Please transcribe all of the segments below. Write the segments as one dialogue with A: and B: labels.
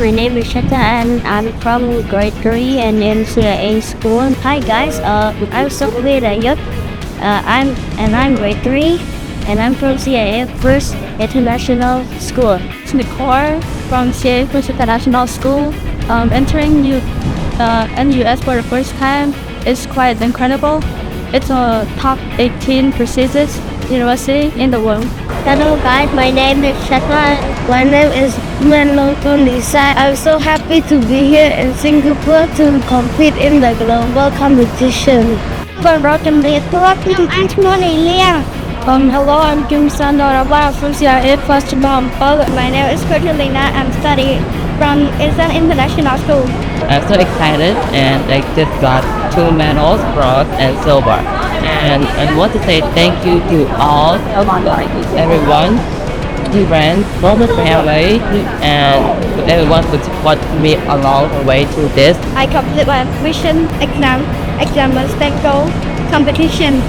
A: my name is Shetta and I'm from grade 3 and in CIA school. Hi guys, I'm Sophie Rayot. I'm grade 3 and I'm from CIA First International School.
B: It's Nicole from CIA First International School. Entering NUS for the first time is quite incredible. It's a top 18 prestigious university in the world.
A: Hello guys, my name is Shetta.
C: My name is Lisa. I'm so happy to be here in Singapore to compete in the global competition.
A: Hello,
B: I'm Kim Sandoraba from CIA First International.
A: my name is Catalina. I'm studying from International School.
D: I'm so excited and I just got 2 medals, bronze and silver. And I want to say thank you to all, everyone, to friends, from the family, and to everyone who supported me along the way to this.
A: I completed my vision exam on STEMCo competition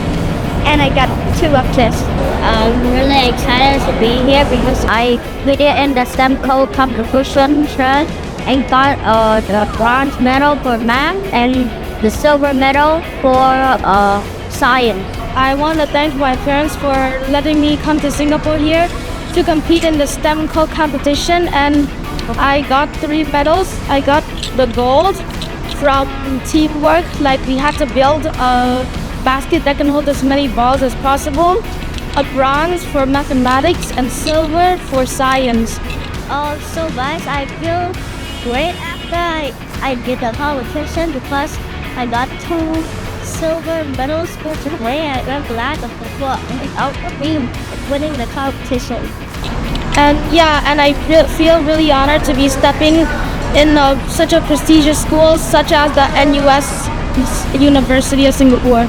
A: and I got 2 objects. I'm really excited to be here because I competed in the STEMCo competition and got the bronze medal for math and the silver medal for science.
B: I want to thank my parents for letting me come to Singapore here to compete in the STEMCo competition, and I got 3 medals. I got the gold from teamwork, like we had to build a basket that can hold as many balls as possible, a bronze for mathematics, and silver for science.
A: So guys, I feel great after I did the competition because I got 2 silver medals for today. I'm glad of the work out of me winning the competition.
B: And I feel really honored to be stepping in such a prestigious school such as the NUS University of Singapore.